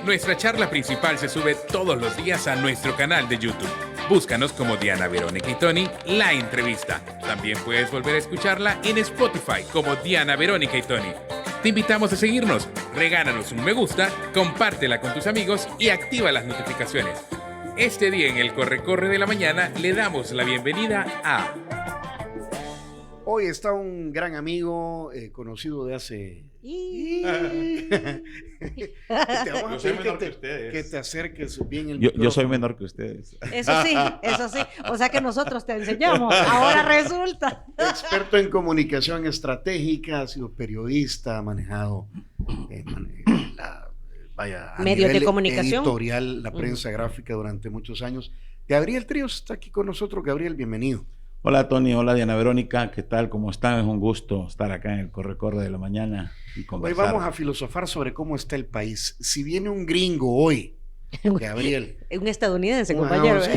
Nuestra charla principal se sube todos los días a nuestro canal de YouTube. Búscanos como Diana Verónica y Tony, la entrevista. También puedes volver a escucharla en Spotify como Diana Verónica y Tony. Te invitamos a seguirnos, regálanos un me gusta, compártela con tus amigos y activa las notificaciones. Este día en el Corre-Corre de la Mañana le damos la bienvenida a... Hoy está un gran amigo conocido de hace... Te vamos a pedir que te acerques bien el yo soy menor que ustedes. Eso sí. O sea que nosotros te enseñamos. Ahora resulta. Experto en comunicación estratégica, ha sido periodista, ha manejado medios de comunicación, editorial, la prensa gráfica durante muchos años. Gabriel Tríos está aquí con nosotros. Gabriel, bienvenido. Hola Tony, hola Diana Verónica, ¿qué tal? ¿Cómo están? Es un gusto estar acá en el Corre-Corre de la Mañana y conversar. Hoy vamos a filosofar sobre cómo está el país. Si viene un gringo hoy, Gabriel. Un estadounidense, compañero. Sí,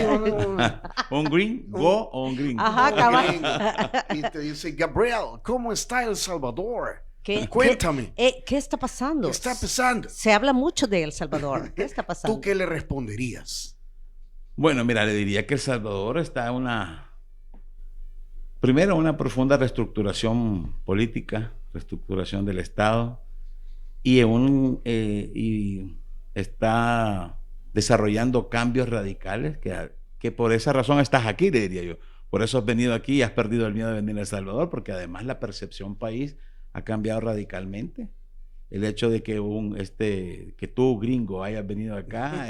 ¿Un gringo o un gringo? Ajá, cabal. Y te dice, Gabriel, ¿cómo está El Salvador? Cuéntame. ¿Qué está pasando? ¿Qué está pasando? Se habla mucho de El Salvador. ¿Qué está pasando? ¿Tú qué le responderías? Bueno, mira, le diría que El Salvador está en primero, una profunda reestructuración política, reestructuración del Estado, y está desarrollando cambios radicales que por esa razón estás aquí, le diría yo. Por eso has venido aquí y has perdido el miedo de venir a El Salvador, porque además la percepción país ha cambiado radicalmente. El hecho de que tú, gringo, hayas venido acá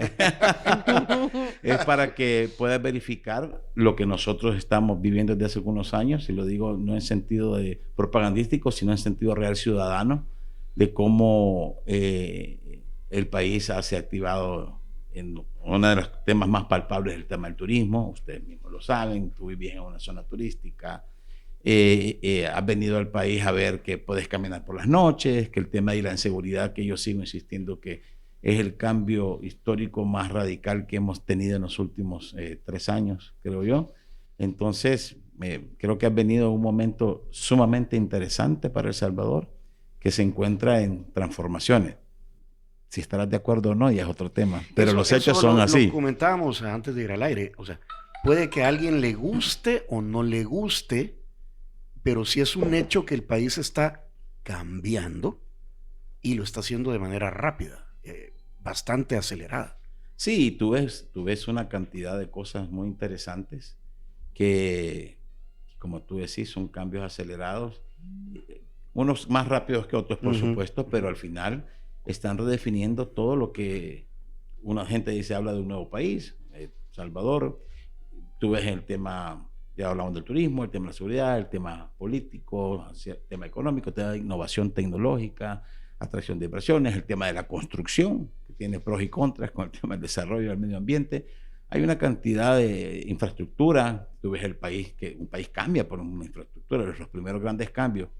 es para que puedas verificar lo que nosotros estamos viviendo desde hace algunos años, y lo digo no en sentido de propagandístico, sino en sentido real ciudadano, de cómo el país se ha activado en uno de los temas más palpables, el tema del turismo. Ustedes mismos lo saben, tú vives en una zona turística. Has venido al país a ver que puedes caminar por las noches, que el tema de la inseguridad, que yo sigo insistiendo que es el cambio histórico más radical que hemos tenido en los últimos 3 años, creo yo. Entonces, creo que has venido en un momento sumamente interesante para El Salvador, que se encuentra en transformaciones. Si estarás de acuerdo o no, ya es otro tema, pero los hechos son así. Lo comentábamos antes de ir al aire, o sea, puede que a alguien le guste o no le guste, pero sí es un hecho que el país está cambiando y lo está haciendo de manera rápida, bastante acelerada. Sí, tú ves una cantidad de cosas muy interesantes que, como tú decís, son cambios acelerados, unos más rápidos que otros, por supuesto, pero al final están redefiniendo todo lo que una gente dice, habla de un nuevo país, Salvador. Tú ves el tema... Ya hablamos del turismo, el tema de la seguridad, el tema político, el tema económico, el tema de innovación tecnológica, atracción de inversiones, el tema de la construcción, que tiene pros y contras con el tema del desarrollo del medio ambiente. Hay una cantidad de infraestructura. Tú ves un país cambia por una infraestructura. Los primeros grandes cambios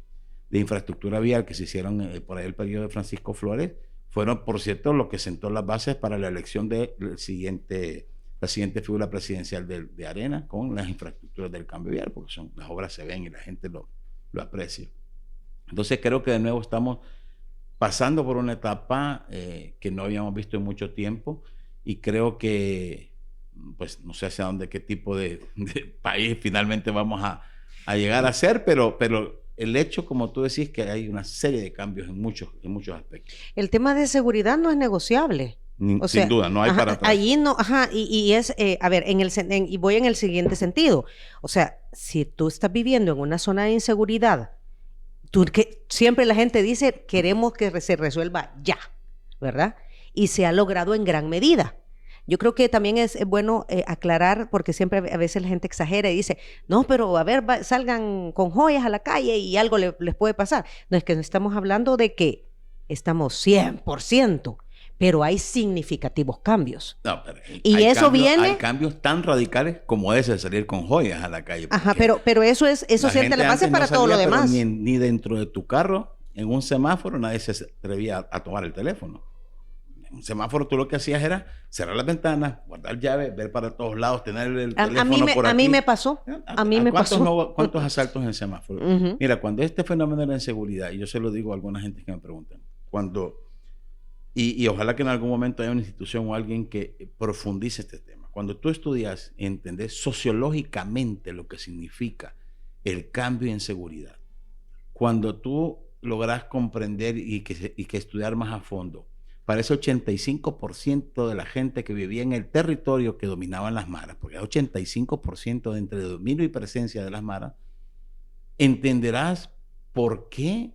de infraestructura vial que se hicieron por ahí el periodo de Francisco Flores fueron, por cierto, lo que sentó las bases para la elección de la siguiente figura presidencial de Arena, con las infraestructuras del cambio vial, porque las obras se ven y la gente lo aprecia. Entonces creo que de nuevo estamos pasando por una etapa que no habíamos visto en mucho tiempo, y creo que, pues no sé hacia dónde, qué tipo de país finalmente vamos a llegar a ser, pero el hecho, como tú decís, que hay una serie de cambios en muchos aspectos. El tema de seguridad no es negociable. Sin duda, no hay para atrás. Allí no, y es, a ver, y voy en el siguiente sentido. O sea, si tú estás viviendo en una zona de inseguridad, siempre la gente dice, queremos que se resuelva ya, ¿verdad? Y se ha logrado en gran medida. Yo creo que también es bueno aclarar, porque siempre a veces la gente exagera y dice, no, pero a ver, salgan con joyas a la calle y algo les puede pasar. No, es que no estamos hablando de que estamos 100%, pero hay significativos cambios. No, pero hay cambios tan radicales como ese de salir con joyas a la calle. Ajá, pero eso siente la base para todo lo demás. Ni dentro de tu carro, en un semáforo, nadie se atrevía a tomar el teléfono. En un semáforo tú lo que hacías era cerrar las ventanas, guardar llaves, ver para todos lados, tener el teléfono por aquí. A mí me pasó. ¿Cuántos asaltos en semáforo? Mira, cuando este fenómeno de la inseguridad, y yo se lo digo a alguna gente que me preguntan, cuando Y ojalá que en algún momento haya una institución o alguien que profundice este tema. Cuando tú estudias, entendés sociológicamente lo que significa el cambio en seguridad. Cuando tú logras comprender y que estudiar más a fondo, para ese 85% de la gente que vivía en el territorio que dominaban las maras, porque hay 85% de entre dominio y presencia de las maras, entenderás por qué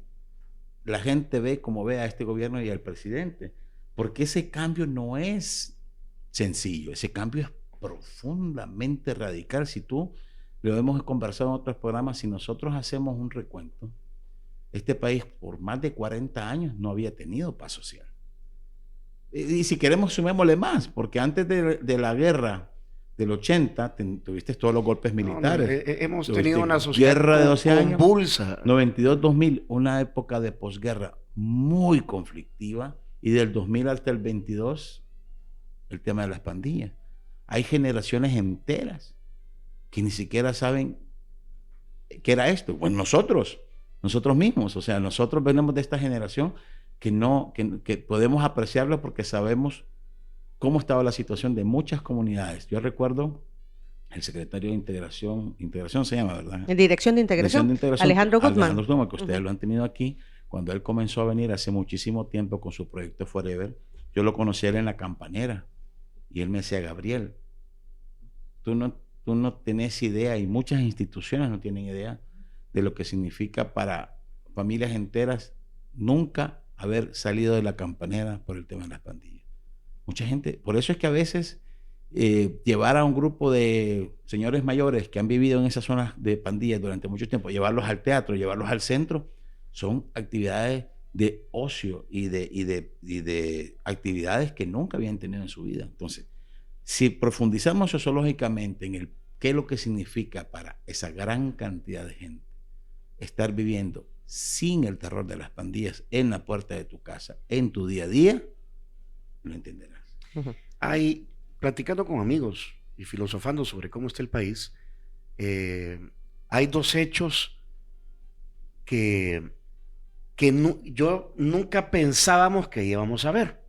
la gente ve como ve a este gobierno y al presidente. Porque ese cambio no es sencillo, ese cambio es profundamente radical. Si tú, lo hemos conversado en otros programas, si nosotros hacemos un recuento, este país por más de 40 años no había tenido paz social. Y si queremos, sumémosle más, porque antes de la guerra del 80, tuviste todos los golpes militares. Hemos tenido una sociedad guerra de 12 años, convulsa. 92-2000, una época de posguerra muy conflictiva, y del 2000 hasta el 22, el tema de las pandillas. Hay generaciones enteras que ni siquiera saben qué era esto. Bueno, nosotros mismos, o sea, nosotros venimos de esta generación que podemos apreciarlo porque sabemos cómo estaba la situación de muchas comunidades. Yo recuerdo el secretario de Integración se llama, ¿verdad? Dirección de Integración, Alejandro Guzmán, que ustedes lo han tenido aquí. Cuando él comenzó a venir hace muchísimo tiempo con su proyecto Forever, yo lo conocí a él en la Campanera y él me decía, Gabriel, tú no tenés idea, y muchas instituciones no tienen idea de lo que significa para familias enteras nunca haber salido de la Campanera por el tema de las pandillas. Mucha gente, por eso es que a veces llevar a un grupo de señores mayores que han vivido en esas zonas de pandillas durante mucho tiempo, llevarlos al teatro, llevarlos al centro, son actividades de ocio y de actividades que nunca habían tenido en su vida. Entonces, si profundizamos sociológicamente en qué es lo que significa para esa gran cantidad de gente estar viviendo sin el terror de las pandillas en la puerta de tu casa, en tu día a día, lo entenderás. Platicando con amigos y filosofando sobre cómo está el país, hay dos hechos que yo nunca pensábamos que íbamos a ver.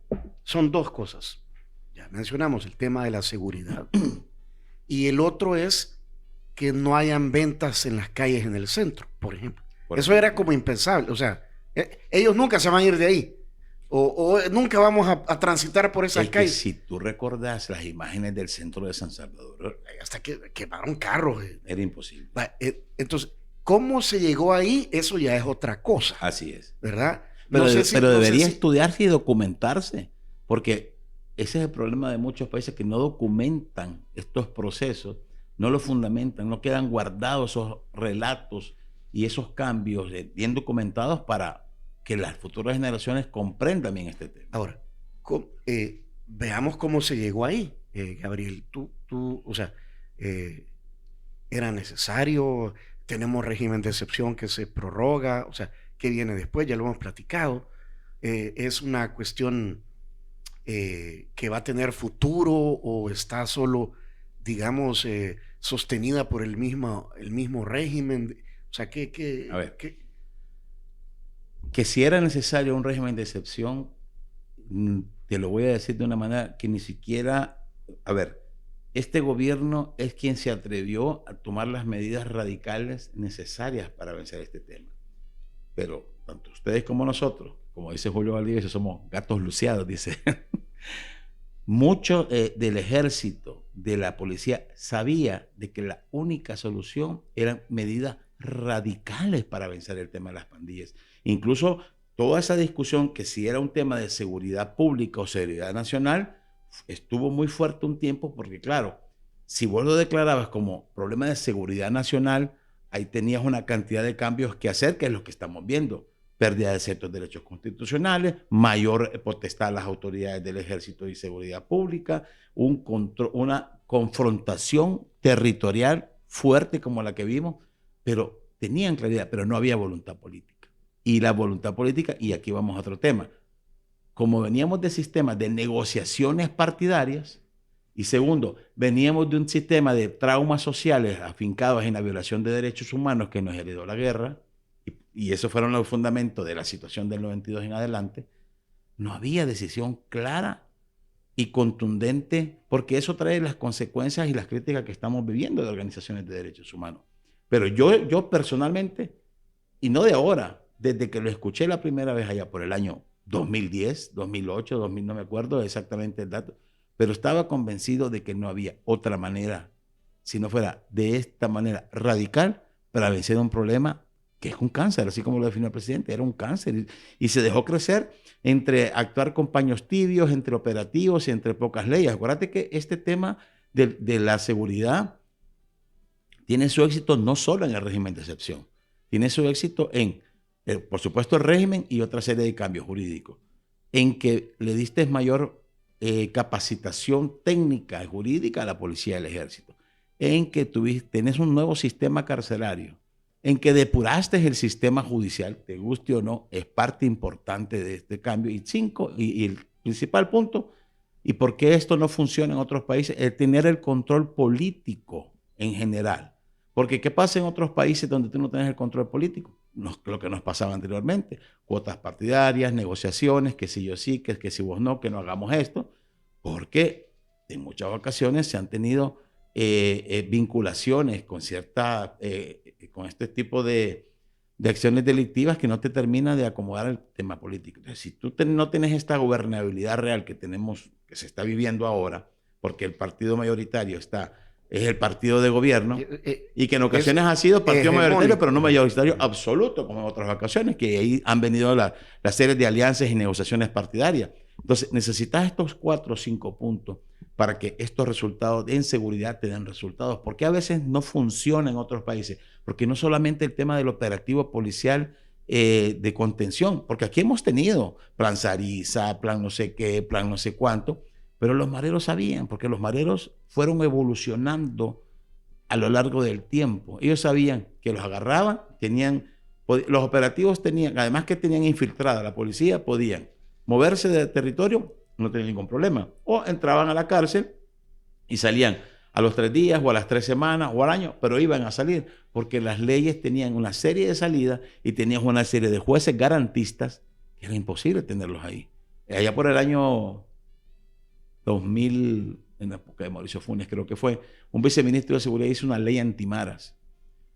Son dos cosas. Ya mencionamos el tema de la seguridad. Y el otro es que no hayan ventas en las calles en el centro, por ejemplo. Eso era como impensable. O sea, ellos nunca se van a ir de ahí. O nunca vamos a transitar por esas calles. Si tú recordás las imágenes del centro de San Salvador, hasta que quemaron carros. Era imposible. Entonces, ¿cómo se llegó ahí? Eso ya es otra cosa. Así es. ¿Verdad? Pero debería estudiarse y documentarse, porque ese es el problema de muchos países que no documentan estos procesos, no los fundamentan, no quedan guardados esos relatos y esos cambios bien documentados para que las futuras generaciones comprendan bien este tema. Ahora, veamos cómo se llegó ahí, Gabriel. O sea, ¿era necesario? Tenemos régimen de excepción que se prorroga, o sea, ¿qué viene después? Ya lo hemos platicado. ¿Es una cuestión que va a tener futuro o está solo, digamos, sostenida por el mismo régimen? O sea, a ver, que si era necesario un régimen de excepción, te lo voy a decir de una manera que ni siquiera, a ver, este gobierno es quien se atrevió a tomar las medidas radicales necesarias para vencer este tema. Pero tanto ustedes como nosotros, como dice Julio Valdivieso, somos gatos luciados, dice. Mucho del ejército, de la policía, sabía de que la única solución eran medidas radicales para vencer el tema de las pandillas. Incluso toda esa discusión que si era un tema de seguridad pública o seguridad nacional, estuvo muy fuerte un tiempo porque, claro, si vos lo declarabas como problema de seguridad nacional, ahí tenías una cantidad de cambios que hacer, que es lo que estamos viendo. Pérdida de ciertos derechos constitucionales, mayor potestad a las autoridades del ejército y seguridad pública, una confrontación territorial fuerte como la que vimos, pero tenían claridad, pero no había voluntad política. Y la voluntad política, y aquí vamos a otro tema, como veníamos de sistemas de negociaciones partidarias, y segundo, veníamos de un sistema de traumas sociales afincados en la violación de derechos humanos que nos heredó la guerra, y esos fueron los fundamentos de la situación del 92 en adelante, no había decisión clara y contundente, porque eso trae las consecuencias y las críticas que estamos viviendo de organizaciones de derechos humanos. Pero yo personalmente, y no de ahora, desde que lo escuché la primera vez allá por el año 2010, 2008, 2000, no me acuerdo exactamente el dato, pero estaba convencido de que no había otra manera, si no fuera de esta manera radical, para vencer un problema que es un cáncer, así como lo definió el presidente, era un cáncer, y se dejó crecer entre actuar con paños tibios, entre operativos y entre pocas leyes. Acuérdate que este tema de la seguridad tiene su éxito no solo en el régimen de excepción, tiene su éxito en, por supuesto, el régimen y otra serie de cambios jurídicos, en que le diste mayor capacitación técnica y jurídica a la policía y al ejército, en que tenés un nuevo sistema carcelario, en que depuraste el sistema judicial, te guste o no, es parte importante de este cambio. Y el principal punto, y por qué esto no funciona en otros países, es tener el control político en general. Porque ¿qué pasa en otros países donde tú no tienes el control político? Lo que nos pasaba anteriormente, cuotas partidarias, negociaciones, que si yo sí, que si vos no, que no hagamos esto, porque en muchas ocasiones se han tenido vinculaciones con con este tipo de acciones delictivas que no te termina de acomodar el tema político. Entonces, si tú no tienes esta gobernabilidad real que se está viviendo ahora, porque el partido mayoritario es el partido de gobierno, y que en ocasiones ha sido partido mayoritario, pero no mayoritario absoluto, como en otras ocasiones, que ahí han venido la serie de alianzas y negociaciones partidarias. Entonces, necesitas estos 4 o 5 puntos para que estos resultados en seguridad te den resultados. ¿Por qué a veces no funciona en otros países? Porque no solamente el tema del operativo policial de contención, porque aquí hemos tenido plan Sarisa, plan no sé qué, plan no sé cuánto, pero los mareros sabían, porque los mareros fueron evolucionando a lo largo del tiempo. Ellos sabían que los agarraban, los operativos tenían, además que tenían infiltrada la policía, podían moverse de territorio, no tenían ningún problema. O entraban a la cárcel y salían a los 3 días o a las 3 semanas o al año, pero iban a salir porque las leyes tenían una serie de salidas y tenían una serie de jueces garantistas que era imposible tenerlos ahí. Allá por el año 2000, en la época de Mauricio Funes creo que fue, un viceministro de seguridad hizo una ley antimaras,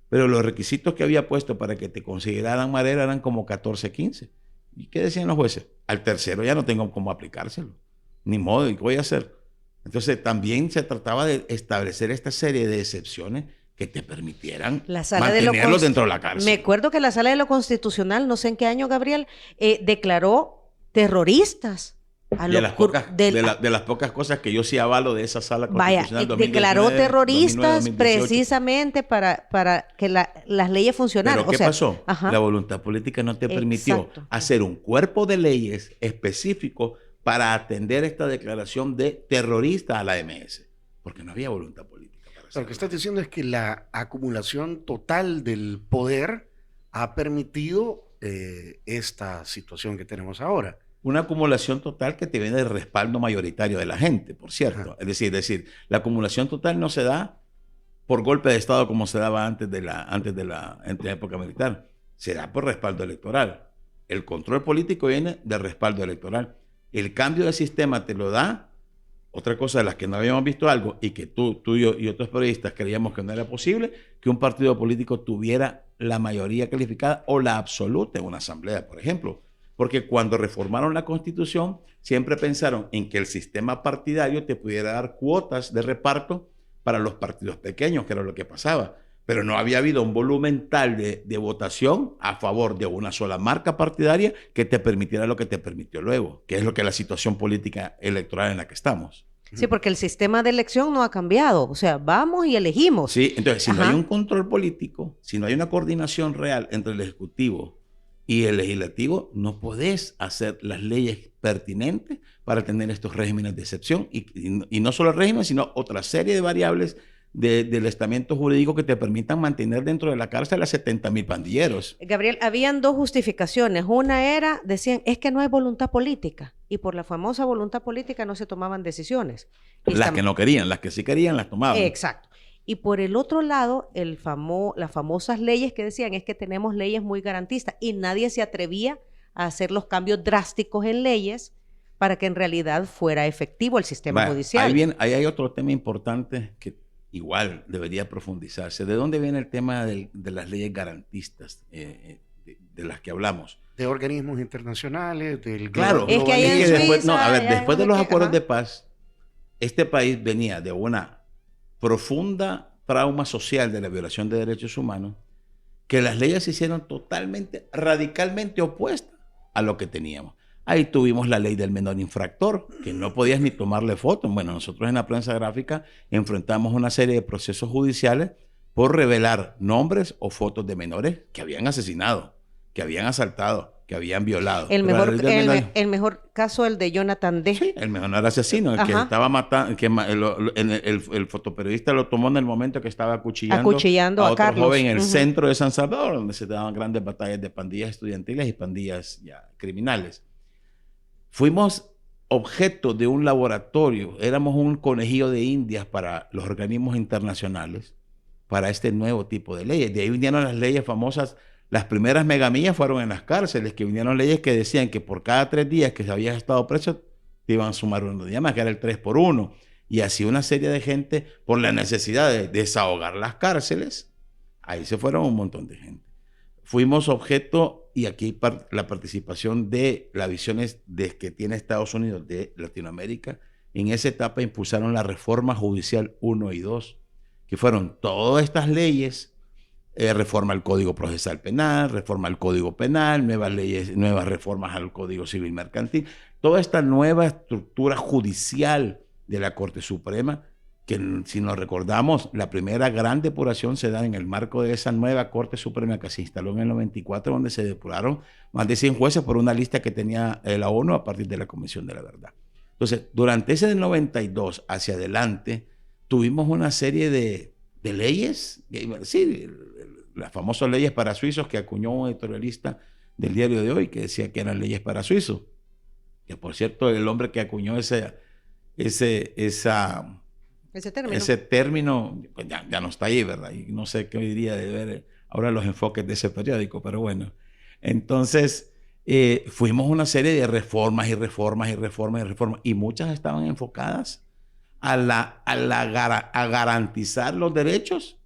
pero los requisitos que había puesto para que te consideraran marera eran como 14, 15. ¿Y qué decían los jueces? Al tercero ya no tengo cómo aplicárselo. Ni modo, ¿y qué voy a hacer? Entonces también se trataba de establecer esta serie de excepciones que te permitieran mantenerlos dentro de la cárcel. Me acuerdo que la Sala de lo Constitucional, no sé en qué año, Gabriel, declaró terroristas de las pocas cosas que yo sí avalo de esa Sala Constitucional. Vaya, declaró terroristas 2019, precisamente para que las leyes funcionaran. ¿Pero qué pasó? Ajá. La voluntad política no te permitió hacer un cuerpo de leyes específico para atender esta declaración de terrorista a la MS, porque no había voluntad política. Lo que estás diciendo es que la acumulación total del poder ha permitido esta situación que tenemos ahora. Una acumulación total que te viene del respaldo mayoritario de la gente, por cierto. Es decir, la acumulación total no se da por golpe de Estado como se daba antes de la época militar. Se da por respaldo electoral. El control político viene del respaldo electoral. El cambio de sistema te lo da otra cosa de las que no habíamos visto algo y que tú y otros periodistas creíamos que no era posible, que un partido político tuviera la mayoría calificada o la absoluta en una asamblea, por ejemplo. Porque cuando reformaron la Constitución, siempre pensaron en que el sistema partidario te pudiera dar cuotas de reparto para los partidos pequeños, que era lo que pasaba. Pero no había habido un volumen tal de votación a favor de una sola marca partidaria que te permitiera lo que te permitió luego, que es lo que es la situación política electoral en la que estamos. Sí, porque el sistema de elección no ha cambiado. O sea, vamos y elegimos. Sí, entonces, si no hay un control político, si no hay una coordinación real entre el Ejecutivo y el Legislativo, no podés hacer las leyes pertinentes para tener estos regímenes de excepción. Y no solo el régimen, sino otra serie de variables del estamento jurídico que te permitan mantener dentro de la cárcel a 70,000 pandilleros. Gabriel, habían 2 justificaciones. Una era, decían, es que no hay voluntad política. Y por la famosa voluntad política no se tomaban decisiones. Las que no querían, las que sí querían las tomaban. Exacto. Y por el otro lado, las famosas leyes que decían es que tenemos leyes muy garantistas y nadie se atrevía a hacer los cambios drásticos en leyes para que en realidad fuera efectivo el sistema judicial. Ahí hay otro tema importante que igual debería profundizarse. ¿De dónde viene el tema de las leyes garantistas de las que hablamos? De organismos internacionales, del Claro, es que allá en Suiza, después de los acuerdos de paz, este país venía de una profunda trauma social de la violación de derechos humanos, que las leyes se hicieron totalmente, radicalmente opuestas a lo que teníamos. Ahí tuvimos la ley del menor infractor, que no podías ni tomarle fotos. Bueno, nosotros en la prensa gráfica enfrentamos una serie de procesos judiciales por revelar nombres o fotos de menores que habían asesinado, que habían asaltado, que habían violado. El mejor caso, el de Jonathan D. Sí, el menor asesino, el que estaba matando, el fotoperiodista lo tomó en el momento que estaba acuchillando a otro Carlos. joven en el centro de San Salvador, donde se daban grandes batallas de pandillas estudiantiles y pandillas ya criminales. Fuimos objeto de un laboratorio, éramos un conejillo de indias para los organismos internacionales, para este nuevo tipo de leyes. De ahí vinieron las leyes famosas. Las primeras megamillas fueron en las cárceles, que vinieron leyes que decían que por cada 3 días que se habías estado preso, te iban a sumar 1 día más, que era el 3x1. Y así una serie de gente, por la necesidad de desahogar las cárceles, ahí se fueron un montón de gente. Fuimos objeto, y aquí la participación de las visiones que tiene Estados Unidos de Latinoamérica, en esa etapa impulsaron la reforma judicial 1 y 2, que fueron todas estas leyes. Reforma al Código Procesal Penal, reforma al Código Penal, nuevas leyes, nuevas reformas al Código Civil Mercantil, toda esta nueva estructura judicial de la Corte Suprema, que si nos recordamos, la primera gran depuración se da en el marco de esa nueva Corte Suprema que se instaló en el 94, donde se depuraron más de 100 jueces por una lista que tenía la ONU a partir de la Comisión de la Verdad. Entonces, durante ese del 92 hacia adelante, tuvimos una serie de leyes, sí, las famosas leyes para suizos que acuñó un editorialista del diario de hoy que decía que eran leyes para suizos. Que por cierto, el hombre que acuñó ese término pues ya no está ahí, ¿verdad? Y no sé qué diría de ver ahora los enfoques de ese periódico, pero bueno. Entonces, fuimos una serie de reformas y muchas estaban enfocadas a garantizar los derechos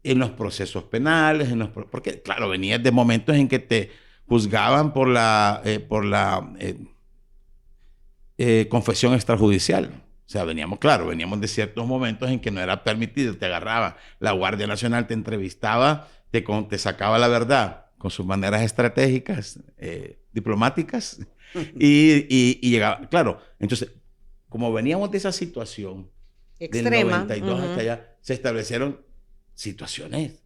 en los procesos penales, porque claro, venías de momentos en que te juzgaban por la confesión extrajudicial. O sea, veníamos de ciertos momentos en que no era permitido, te agarraba, la Guardia Nacional te entrevistaba, te sacaba la verdad con sus maneras estratégicas, diplomáticas, y llegaba, claro, entonces, como veníamos de esa situación extrema, del 92 hasta allá, se establecieron situaciones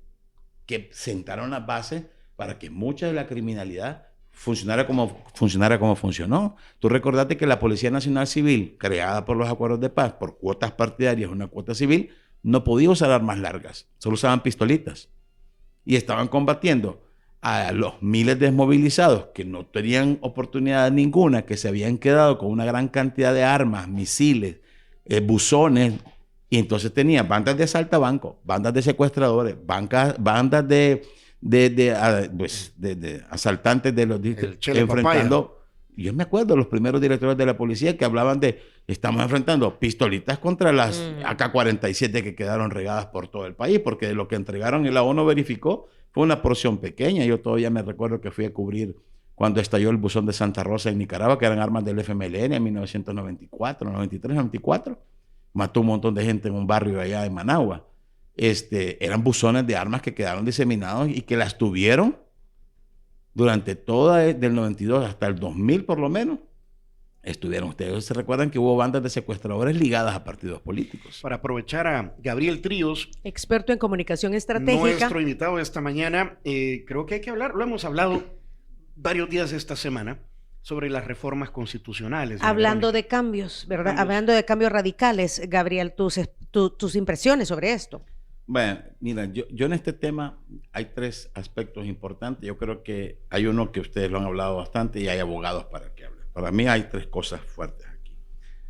que sentaron las bases para que mucha de la criminalidad funcionara como funcionó. Tú recordate que la Policía Nacional Civil, creada por los acuerdos de paz, por cuotas partidarias, una cuota civil, no podía usar armas largas, solo usaban pistolitas. Y estaban combatiendo a los miles de desmovilizados que no tenían oportunidad ninguna, que se habían quedado con una gran cantidad de armas, misiles, buzones, y entonces tenía bandas de asaltabancos, bandas de secuestradores, bandas de asaltantes de los enfrentando. Yo me acuerdo los primeros directores de la policía que hablaban de estamos enfrentando pistolitas contra las AK-47 que quedaron regadas por todo el país, porque de lo que entregaron y la ONU verificó fue una porción pequeña. Yo todavía me recuerdo que fui a cubrir cuando estalló el buzón de Santa Rosa en Nicaragua, que eran armas del FMLN en 1994, 93, 94. Mató un montón de gente en un barrio allá en Managua. Eran buzones de armas que quedaron diseminados y que las tuvieron durante toda del 92 hasta el 2000 por lo menos. Estuvieron. Ustedes se recuerdan que hubo bandas de secuestradores ligadas a partidos políticos. Para aprovechar a Gabriel Tríos, experto en comunicación estratégica, nuestro invitado de esta mañana, creo que hay que hablar, lo hemos hablado varios días de esta semana, sobre las reformas constitucionales. Hablando de cambios, ¿verdad? Hablando de cambios radicales, Gabriel, tus impresiones sobre esto. Bueno, mira, yo en este tema hay 3 aspectos importantes. Yo creo que hay uno que ustedes lo han hablado bastante y hay abogados para que hablen. Para mí hay 3 cosas fuertes aquí.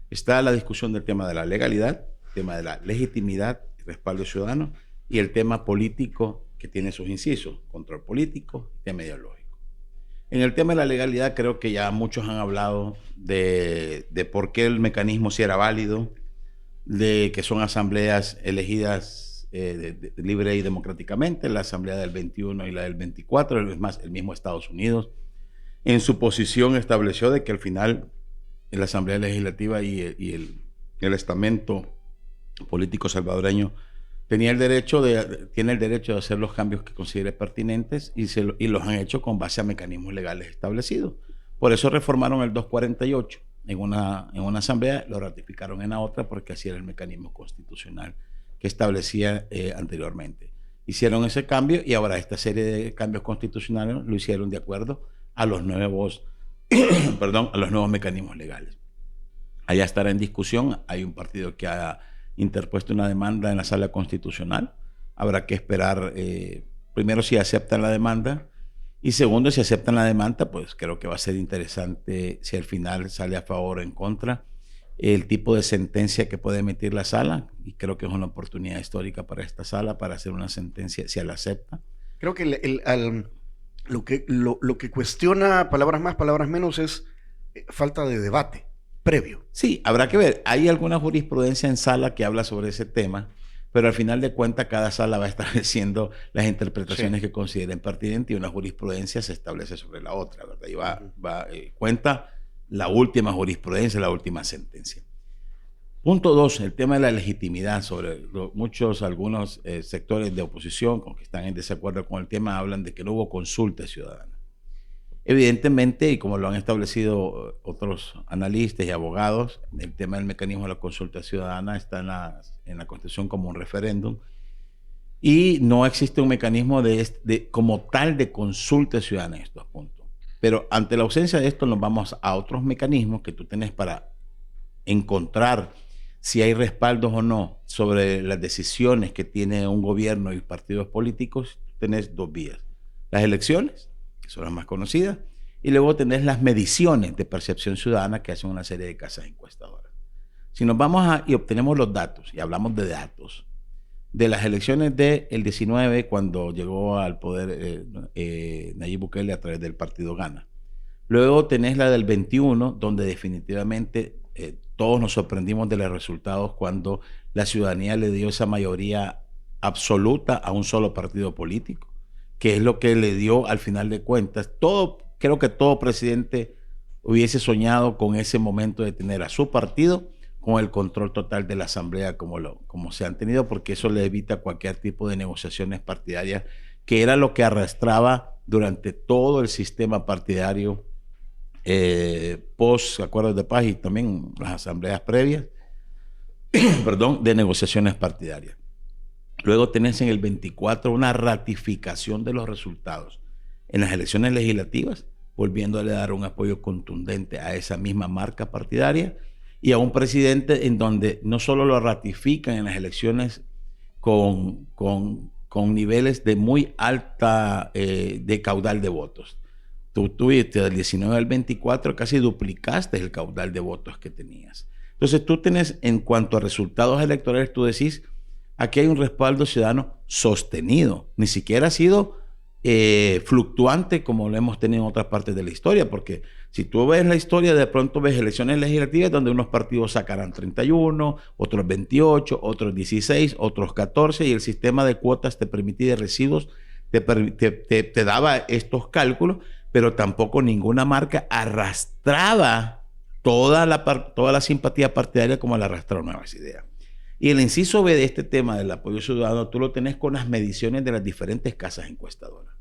Está la discusión del tema de la legalidad, el tema de la legitimidad y respaldo ciudadano, y el tema político que tiene sus incisos, control político y tema ideológico. En el tema de la legalidad, creo que ya muchos han hablado de por qué el mecanismo sí era válido, de que son asambleas elegidas libre y democráticamente, la asamblea del 21 y la del 24, es más, el mismo Estados Unidos, en su posición estableció de que al final la asamblea legislativa y el estamento político salvadoreño tiene el derecho de hacer los cambios que considere pertinentes y los han hecho con base a mecanismos legales establecidos. Por eso reformaron el 248 en una asamblea, lo ratificaron en la otra porque así era el mecanismo constitucional que establecía anteriormente. Hicieron ese cambio y ahora esta serie de cambios constitucionales lo hicieron de acuerdo a los nuevos, a los nuevos mecanismos legales. Allá estará en discusión, hay un partido que ha interpuesto una demanda en la sala constitucional. Habrá que esperar, primero, si aceptan la demanda, y segundo, si aceptan la demanda, pues creo que va a ser interesante si al final sale a favor o en contra el tipo de sentencia que puede emitir la sala, y creo que es una oportunidad histórica para esta sala para hacer una sentencia si la acepta. Creo que lo que cuestiona, palabras más, palabras menos, es falta de debate previo. Sí, habrá que ver. Hay alguna jurisprudencia en sala que habla sobre ese tema, pero al final de cuentas cada sala va estableciendo las interpretaciones que consideren pertinentes y una jurisprudencia se establece sobre la otra, ¿verdad? Y cuenta la última jurisprudencia, la última sentencia. Punto 2, el tema de la legitimidad. Algunos sectores de oposición que están en desacuerdo con el tema hablan de que no hubo consulta ciudadana. Evidentemente, y como lo han establecido otros analistas y abogados, el tema del mecanismo de la consulta ciudadana está en la Constitución como un referéndum y no existe un mecanismo como tal de consulta ciudadana en estos puntos. Pero ante la ausencia de esto nos vamos a otros mecanismos que tú tienes para encontrar si hay respaldos o no sobre las decisiones que tiene un gobierno y partidos políticos. Tenés dos vías: las elecciones, que son las más conocidas, y luego tenés las mediciones de percepción ciudadana que hacen una serie de casas encuestadoras. Si nos vamos y obtenemos los datos, y hablamos de datos, de las elecciones del 19, cuando llegó al poder Nayib Bukele a través del partido Gana. Luego tenés la del 21, donde definitivamente todos nos sorprendimos de los resultados cuando la ciudadanía le dio esa mayoría absoluta a un solo partido político, que es lo que le dio al final de cuentas. Creo que todo presidente hubiese soñado con ese momento de tener a su partido con el control total de la asamblea como se han tenido, porque eso le evita cualquier tipo de negociaciones partidarias, que era lo que arrastraba durante todo el sistema partidario post acuerdos de paz y también las asambleas previas de negociaciones partidarias. Luego tenés en el 24 una ratificación de los resultados en las elecciones legislativas, volviéndole a dar un apoyo contundente a esa misma marca partidaria, y a un presidente en donde no solo lo ratifican en las elecciones con niveles de muy alta de caudal de votos. Tú tuviste del 19 al 24, casi duplicaste el caudal de votos que tenías. Entonces tú tenés, en cuanto a resultados electorales, tú decís, aquí hay un respaldo ciudadano sostenido. Ni siquiera ha sido fluctuante como lo hemos tenido en otras partes de la historia, porque si tú ves la historia, de pronto ves elecciones legislativas donde unos partidos sacarán 31, otros 28, otros 16, otros 14, y el sistema de cuotas te permitía, de residuos, te daba estos cálculos, pero tampoco ninguna marca arrastraba toda la simpatía partidaria como la arrastraron Nuevas Ideas. Y el inciso B de este tema del apoyo ciudadano, tú lo tenés con las mediciones de las diferentes casas encuestadoras.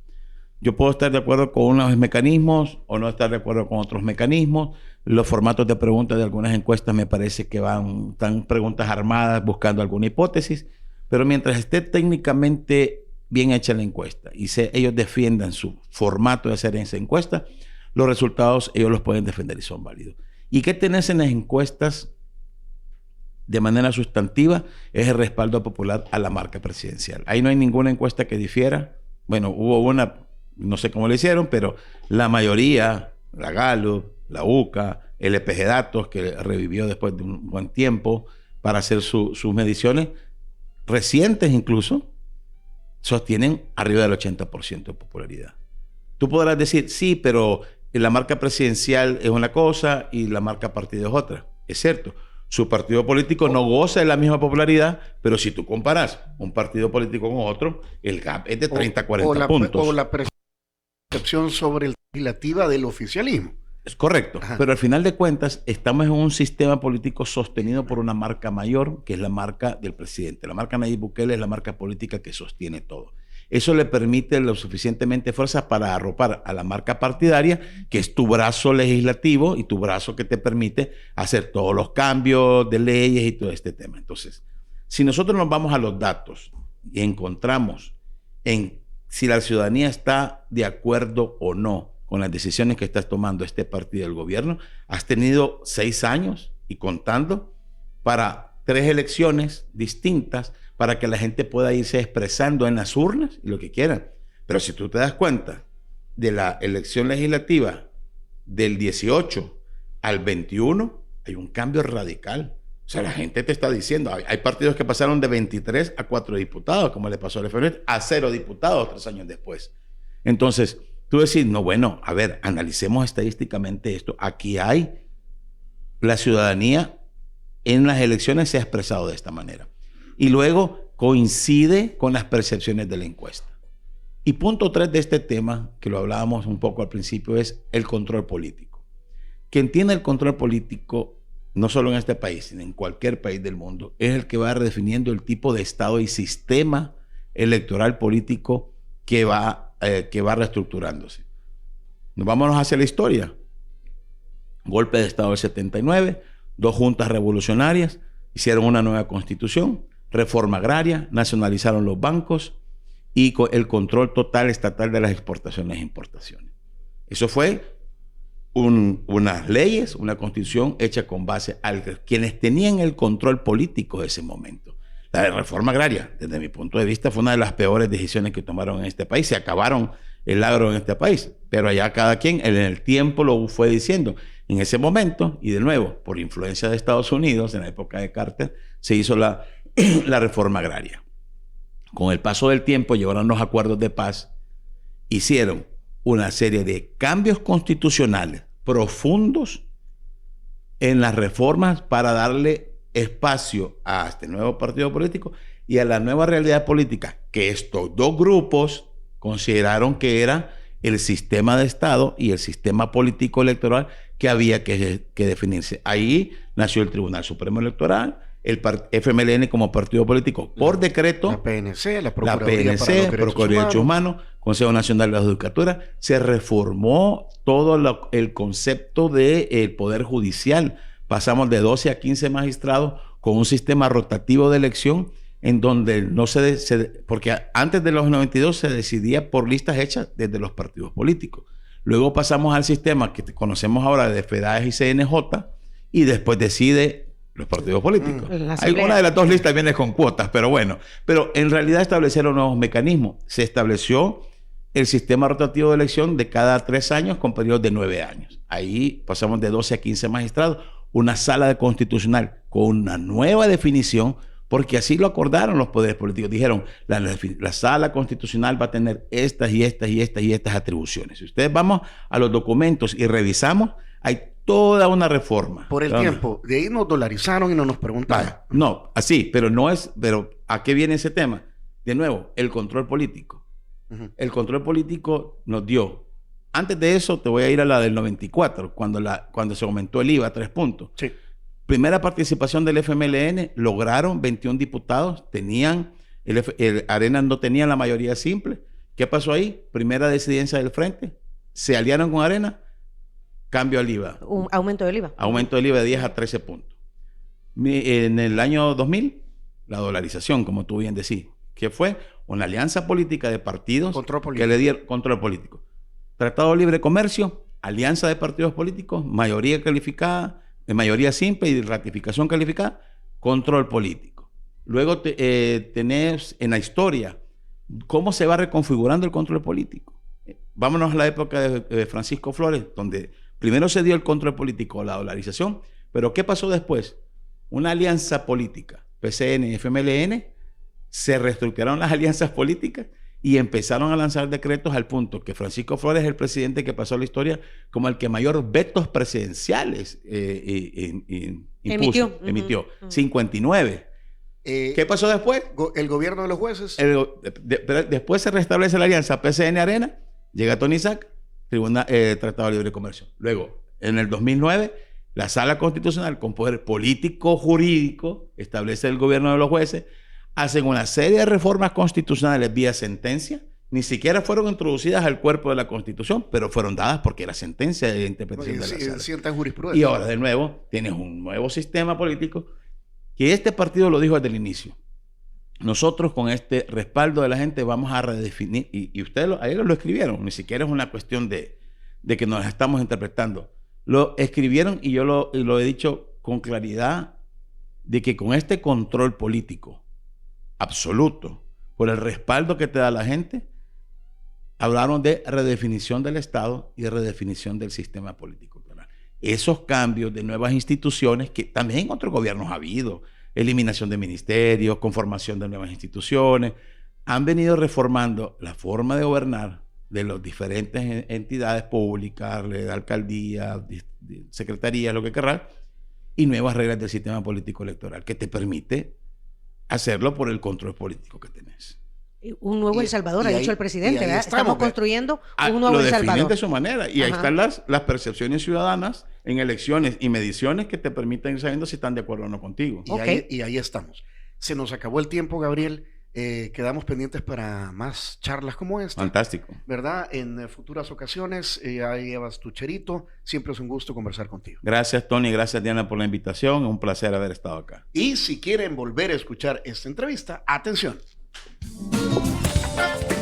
Yo puedo estar de acuerdo con unos mecanismos o no estar de acuerdo con otros mecanismos. Los formatos de preguntas de algunas encuestas me parece que están preguntas armadas buscando alguna hipótesis, pero mientras esté técnicamente bien hecha la encuesta y ellos defiendan su formato de hacer esa encuesta, los resultados ellos los pueden defender y son válidos. ¿Y qué tenés en las encuestas? De manera sustantiva, es el respaldo popular a la marca presidencial. Ahí no hay ninguna encuesta que difiera. Bueno, hubo una, no sé cómo lo hicieron, pero la mayoría, la Gallup, la UCA, el EPG Datos, que revivió después de un buen tiempo para hacer sus mediciones, recientes incluso, sostienen arriba del 80% de popularidad. Tú podrás decir, sí, pero la marca presidencial es una cosa y la marca partido es otra. Es cierto. Su partido político no goza de la misma popularidad, pero si tú comparas un partido político con otro, el gap es de 30 a 40 puntos. O la percepción sobre el legislativa del oficialismo. Es correcto, Ajá. pero al final de cuentas estamos en un sistema político sostenido por una marca mayor, que es la marca del presidente. La marca Nayib Bukele es la marca política que sostiene todo. Eso le permite lo suficientemente fuerza para arropar a la marca partidaria, que es tu brazo legislativo y tu brazo que te permite hacer todos los cambios de leyes y todo este tema. Entonces, si nosotros nos vamos a los datos y encontramos en si la ciudadanía está de acuerdo o no con las decisiones que está tomando este partido del gobierno, has tenido 6 años y contando para 3 elecciones distintas para que la gente pueda irse expresando en las urnas y lo que quieran. Pero si tú te das cuenta de la elección legislativa del 18 al 21, hay un cambio radical. O sea, la gente te está diciendo, hay partidos que pasaron de 23 a 4 diputados, como le pasó al FMLN, a 0 diputados 3 años después. Entonces, tú decís, no, bueno, a ver, analicemos estadísticamente esto. Aquí hay la ciudadanía en las elecciones se ha expresado de esta manera. Y luego coincide con las percepciones de la encuesta. Y punto 3 de este tema, que lo hablábamos un poco al principio, es el control político. Quien tiene el control político, no solo en este país, sino en cualquier país del mundo, es el que va redefiniendo el tipo de Estado y sistema electoral político que va reestructurándose. Nos vámonos hacia la historia. Golpe de Estado del 79, 2 juntas revolucionarias hicieron una nueva constitución, reforma agraria, nacionalizaron los bancos y el control total estatal de las exportaciones e importaciones. Eso fue unas leyes, una constitución hecha con base a quienes tenían el control político de ese momento. La reforma agraria, desde mi punto de vista, fue una de las peores decisiones que tomaron en este país. Se acabaron el agro en este país, pero allá cada quien en el tiempo lo fue diciendo. En ese momento, y de nuevo, por influencia de Estados Unidos, en la época de Carter, se hizo la reforma agraria. Con el paso del tiempo, llegaron los acuerdos de paz, hicieron una serie de cambios constitucionales profundos en las reformas para darle espacio a este nuevo partido político y a la nueva realidad política que estos 2 grupos consideraron que era el sistema de Estado y el sistema político electoral que había que definirse. Ahí nació el Tribunal Supremo Electoral, el FMLN como partido político por decreto, la PNC, la Procuraduría para los Derechos Humanos, Consejo Nacional de la Judicatura. Se reformó todo el concepto del Poder Judicial. Pasamos de 12 a 15 magistrados con un sistema rotativo de elección en donde no porque antes de los 92 se decidía por listas hechas desde los partidos políticos. Luego pasamos al sistema que conocemos ahora de FEDAES y CNJ y después decide los partidos políticos. Una de las 2 listas viene con cuotas, pero bueno. Pero en realidad establecieron nuevos mecanismos. Se estableció el sistema rotativo de elección de cada 3 años con periodos de 9 años. Ahí pasamos de 12 a 15 magistrados, una sala de constitucional con una nueva definición, porque así lo acordaron los poderes políticos. Dijeron, la sala constitucional va a tener estas y estas y estas y estas atribuciones. Si ustedes vamos a los documentos y revisamos, hay toda una reforma. Por el tiempo. De ahí nos dolarizaron y no nos preguntaron. No, así, pero no es... Pero ¿a qué viene ese tema? De nuevo, el control político. El control político nos dio... Antes de eso, te voy a ir a la del 94, cuando se aumentó el IVA a 3 puntos. Sí. Primera participación del FMLN, lograron 21 diputados, Arena no tenía la mayoría simple. ¿Qué pasó ahí? Primera disidencia del frente, se aliaron con Arena, cambio al IVA. Un aumento del IVA. Aumento del IVA de 10 a 13 puntos. En el año 2000, la dolarización, como tú bien decís, que fue una alianza política de partidos que le dieron control político. Tratado de Libre Comercio, alianza de partidos políticos, mayoría calificada, de mayoría simple y ratificación calificada, control político. Luego tenés en la historia cómo se va reconfigurando el control político. Vámonos a la época de Francisco Flores, donde primero se dio el control político, la dolarización, pero ¿qué pasó después? Una alianza política, PCN y FMLN, se reestructuraron las alianzas políticas y empezaron a lanzar decretos al punto que Francisco Flores es el presidente que pasó a la historia como el que mayor vetos presidenciales Emitió. emitió. 59. ¿Qué pasó después? El gobierno de los jueces. Después se restablece la alianza PCN-Arena, llega Tony Sack, Tratado de Libre Comercio. Luego, en el 2009, la Sala Constitucional, con poder político jurídico, establece el gobierno de los jueces, hacen una serie de reformas constitucionales vía sentencia, ni siquiera fueron introducidas al cuerpo de la Constitución, pero fueron dadas porque era sentencia de interpretación de la Sala. Sientan jurisprudencia. Y ahora, de nuevo, tienes un nuevo sistema político que este partido lo dijo desde el inicio. Nosotros con este respaldo de la gente vamos a redefinir, y ustedes ahí lo escribieron, ni siquiera es una cuestión de que nos estamos interpretando. Lo escribieron y yo lo he dicho con claridad, de que con este control político absoluto, por el respaldo que te da la gente, hablaron de redefinición del Estado y de redefinición del sistema político. Esos cambios de nuevas instituciones, que también en otros gobiernos ha habido, eliminación de ministerios, conformación de nuevas instituciones, han venido reformando la forma de gobernar de las diferentes entidades públicas, de alcaldías, de secretarías, lo que querrás, y nuevas reglas del sistema político electoral que te permite hacerlo por el control político que tenés. Un nuevo El Salvador, ha dicho el presidente, ¿verdad? Estamos construyendo un nuevo lo El definen Salvador. de su manera. Y ahí están las percepciones ciudadanas en elecciones y mediciones que te permiten ir sabiendo si están de acuerdo o no contigo. Y ahí estamos. Se nos acabó el tiempo, Gabriel. Quedamos pendientes para más charlas como esta. Fantástico. ¿Verdad? En futuras ocasiones, ahí llevas tu cherito. Siempre es un gusto conversar contigo. Gracias, Tony. Gracias, Diana, por la invitación. Un placer haber estado acá. Y si quieren volver a escuchar esta entrevista, atención.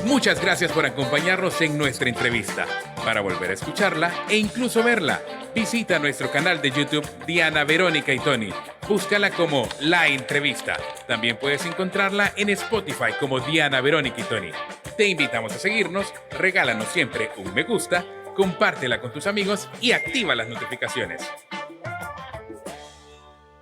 Muchas gracias por acompañarnos en nuestra entrevista. Para volver a escucharla e incluso verla, visita nuestro canal de YouTube Diana Verónica y Tony. Búscala como La Entrevista. También puedes encontrarla en Spotify como Diana Verónica y Tony. Te invitamos a seguirnos, regálanos siempre un me gusta, compártela con tus amigos y activa las notificaciones.